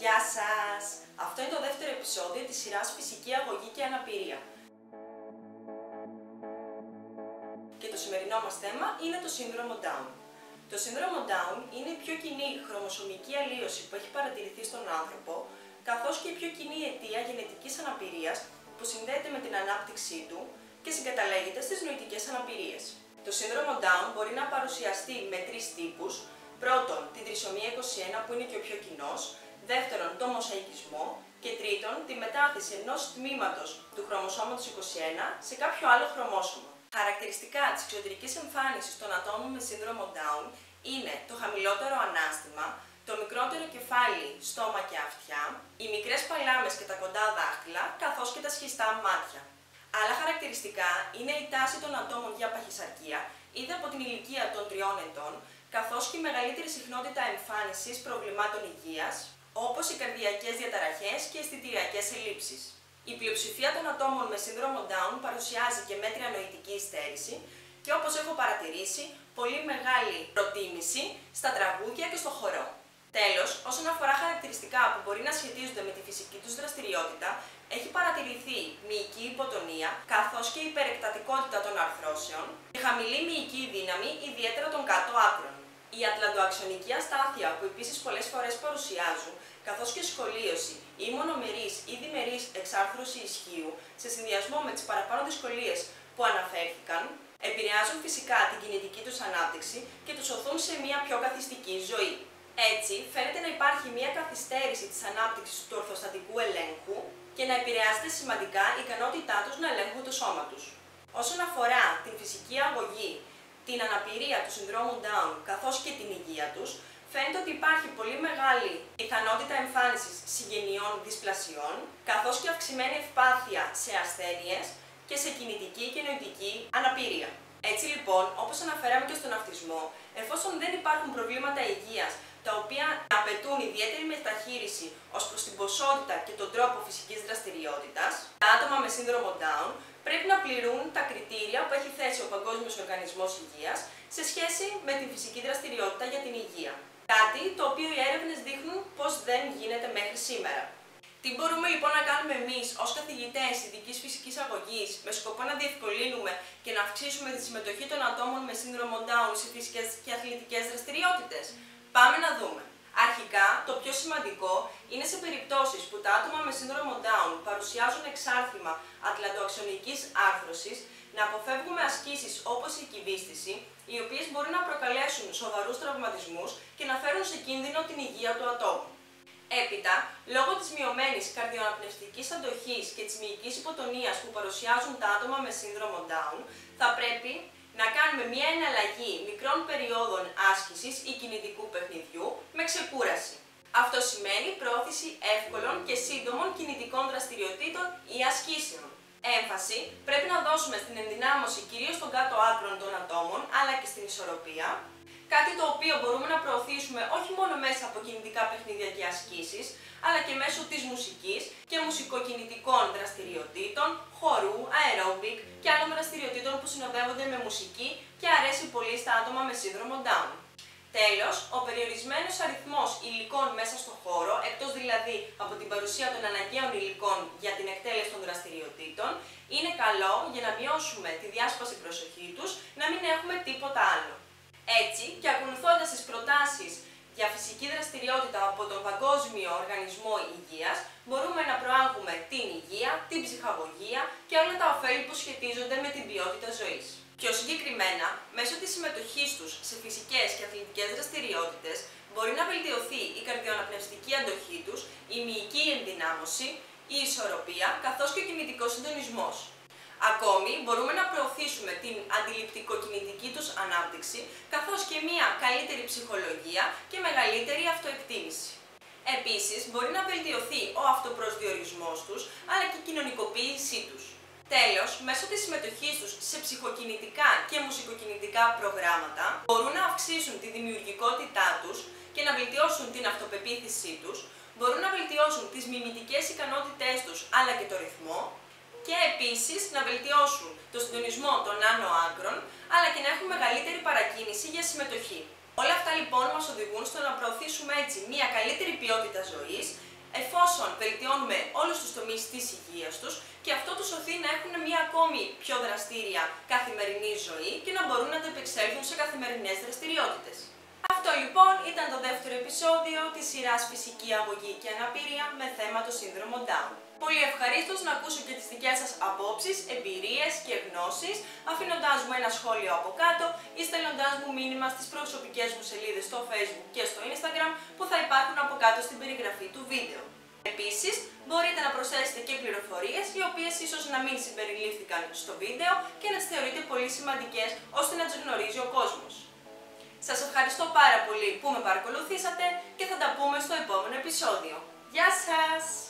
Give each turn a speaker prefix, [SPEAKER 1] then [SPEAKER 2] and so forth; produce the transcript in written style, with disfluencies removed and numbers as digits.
[SPEAKER 1] Γεια σας! Αυτό είναι το δεύτερο επεισόδιο της σειράς Φυσική Αγωγή και Αναπηρία. Και το σημερινό μας θέμα είναι το σύνδρομο Down. Το σύνδρομο Down είναι η πιο κοινή χρωμοσωμική αλλίωση που έχει παρατηρηθεί στον άνθρωπο, καθώς και η πιο κοινή αιτία γενετικής αναπηρίας που συνδέεται με την ανάπτυξή του και συγκαταλέγεται στις νοητικές αναπηρίες. Το σύνδρομο Down μπορεί να παρουσιαστεί με τρεις τύπους. Πρώτον, την τρισομία 21 που είναι και ο πιο κοινός, δεύτερον, το μοσαϊκισμό και τρίτον, τη μετάθεση ενός τμήματος του χρωμοσώματος 21 σε κάποιο άλλο χρωμόσωμο. Χαρακτηριστικά της εξωτερικής εμφάνισης των ατόμων με σύνδρομο Down είναι το χαμηλότερο ανάστημα, το μικρότερο κεφάλι, στόμα και αυτιά, οι μικρές παλάμες και τα κοντά δάχτυλα, καθώς και τα σχιστά μάτια. Άλλα χαρακτηριστικά είναι η τάση των ατόμων για παχυσαρκία, ήδη από την ηλικία των 3 ετών, καθώς και η μεγαλύτερη συχνότητα εμφάνισης προβλημάτων υγείας, όπως οι καρδιακές διαταραχές και αισθητηριακές ελλείψεις. Η πλειοψηφία των ατόμων με σύνδρομο Down παρουσιάζει και μέτρια νοητική υστέρηση και, όπως έχω παρατηρήσει, πολύ μεγάλη προτίμηση στα τραγούδια και στο χορό. Τέλος, όσον αφορά χαρακτηριστικά που μπορεί να σχετίζονται με τη φυσική τους δραστηριότητα, έχει παρατηρηθεί μυϊκή υποτονία, καθώς και υπερεκτατικότητα των αρθρώσεων και χαμηλή μυϊκή δύναμη, ιδιαίτερα των κάτω άκρων. Η ατλαντοαξονική αστάθεια, που επίσης πολλές φορές παρουσιάζουν, καθώς και σχολίωση ή μονομερής ή διμερής εξάρθρωση ισχύου, σε συνδυασμό με τις παραπάνω δυσκολίες που αναφέρθηκαν, επηρεάζουν φυσικά την κινητική τους ανάπτυξη και τους οθούν σε μια πιο καθιστική ζωή. Έτσι, φαίνεται να υπάρχει μια καθυστέρηση της ανάπτυξης του ορθοστατικού ελέγχου και να επηρεάζεται σημαντικά η ικανότητά τους να ελέγχουν το σώμα τους. Όσον αφορά την φυσική αγωγή, την αναπηρία του συνδρόμου Down καθώς και την υγεία τους, φαίνεται ότι υπάρχει πολύ μεγάλη πιθανότητα εμφάνισης συγγενειών δυσπλασιών, καθώς και αυξημένη ευπάθεια σε ασθένειες και σε κινητική και νοητική αναπηρία. Έτσι λοιπόν, όπως αναφέραμε και στον αυτισμό, εφόσον δεν υπάρχουν προβλήματα υγείας τα οποία απαιτούν ιδιαίτερη μεταχείριση ως προς την ποσότητα και τον τρόπο φυσικής δραστηριότητας, τα άτομα με σύνδρομο Down πρέπει να πληρούν τα κριτήρια που έχει θέσει ο Παγκόσμιος Οργανισμός Υγείας σε σχέση με την φυσική δραστηριότητα για την υγεία. Κάτι το οποίο οι έρευνες δείχνουν πως δεν γίνεται μέχρι σήμερα. Τι μπορούμε λοιπόν να κάνουμε εμείς ως καθηγητές ειδικής φυσικής αγωγής με σκοπό να διευκολύνουμε και να αυξήσουμε τη συμμετοχή των ατόμων με σύνδρομο Down σε φυσικές και αθλητικές δραστηριότητες? Πάμε να δούμε. Αρχικά, το πιο σημαντικό είναι σε περιπτώσεις που τα άτομα με σύνδρομο Down παρουσιάζουν εξάρθημα ατλαντοαξονικής άρθρωσης, να αποφεύγουμε ασκήσεις όπως η κυβίστηση, οι οποίες μπορούν να προκαλέσουν σοβαρούς τραυματισμούς και να φέρουν σε κίνδυνο την υγεία του ατόμου. Έπειτα, λόγω της μειωμένης καρδιοαναπνευστικής αντοχής και της μυϊκής υποτονίας που παρουσιάζουν τα άτομα με σύνδρομο Down, θα πρέπει να κάνουμε μια εναλλαγή μικρών περιόδων άσκησης ή κινητικού παιχνιδιού με ξεκούραση. Αυτό σημαίνει πρόθεση εύκολων και σύντομων κινητικών δραστηριοτήτων ή ασκήσεων. Έμφαση πρέπει να δώσουμε στην ενδυνάμωση κυρίως των κάτω άκρων των ατόμων, αλλά και στην ισορροπία, κάτι το οποίο μπορούμε να προωθήσουμε όχι μόνο μέσα από κινητικά παιχνίδια και ασκήσεις, αλλά και μέσω της μουσικής και μουσικοκινητικών δραστηριοτήτων, χορού, αερόμπικ και άλλων δραστηριοτήτων που συνοδεύονται με μουσική και αρέσει πολύ στα άτομα με σύνδρομο Down. Τέλος, ο περιορισμένος αριθμός υλικών μέσα στο χώρο, εκτός δηλαδή από την παρουσία των αναγκαίων υλικών για την εκτέλεση των δραστηριοτήτων, είναι καλό για να μειώσουμε τη διάσπαση προσοχή τους, να μην έχουμε τίποτα άλλο. Έτσι, και ακολουθώντας τις προτάσεις για φυσική δραστηριότητα από τον Παγκόσμιο Οργανισμό Υγείας, μπορούμε να προάγουμε την υγεία, την ψυχαγωγία και όλα τα ωφέλη που σχετίζονται με την ποιότητα ζωής. Πιο συγκεκριμένα, μέσω της συμμετοχής τους σε φυσικές και αθλητικές δραστηριότητες, μπορεί να βελτιωθεί η καρδιοαναπνευστική αντοχή τους, η μυϊκή ενδυνάμωση, η ισορροπία καθώς και ο κινητικός συντονισμός. Ακόμη, μπορούμε να προωθήσουμε την αντιληπτικοκινητική τους ανάπτυξη, καθώς και μια καλύτερη ψυχολογία και μεγαλύτερη αυτοεκτίμηση. Επίσης, μπορεί να βελτιωθεί ο αυτοπροσδιορισμός τους, αλλά και η κοινωνικοποίησή τους. Τέλος, μέσω της συμμετοχής τους σε ψυχοκινητικά και μουσικοκινητικά προγράμματα, μπορούν να αυξήσουν τη δημιουργικότητά τους και να βελτιώσουν την αυτοπεποίθησή τους, μπορούν να βελτιώσουν τις μιμητικές ικανότητές τους, αλλά και το ρυθμό, και επίσης να βελτιώσουν το συντονισμό των άνω άκρων, αλλά και να έχουν μεγαλύτερη παρακίνηση για συμμετοχή. Όλα αυτά λοιπόν μας οδηγούν στο να προωθήσουμε έτσι μια καλύτερη ποιότητα ζωής, εφόσον βελτιώνουμε όλους τους τομείς της υγείας τους και αυτό τους οθεί να έχουν μια ακόμη πιο δραστήρια καθημερινή ζωή και να μπορούν να ανταπεξέλθουν σε καθημερινές δραστηριότητες. Αυτό λοιπόν ήταν το δεύτερο επεισόδιο της σειράς Φυσική Αγωγή και Αναπηρία με θέμα το σύνδρομο Down. Πολύ ευχαρίστως να ακούσω και τις δικές σας απόψεις, εμπειρίες και γνώσεις, αφήνοντάς μου ένα σχόλιο από κάτω ή στέλνοντάς μου μήνυμα στις προσωπικές μου σελίδες στο Facebook και στο Instagram που θα υπάρχουν από κάτω στην περιγραφή του βίντεο. Επίσης, μπορείτε να προσθέσετε και πληροφορίες οι οποίες ίσως να μην συμπεριλήφθηκαν στο βίντεο και να τις θεωρείτε πολύ σημαντικές ώστε να τις γνωρίζει ο κόσμος. Σας ευχαριστώ πάρα πολύ που με παρακολουθήσατε και θα τα πούμε στο επόμενο επεισόδιο. Γεια σας!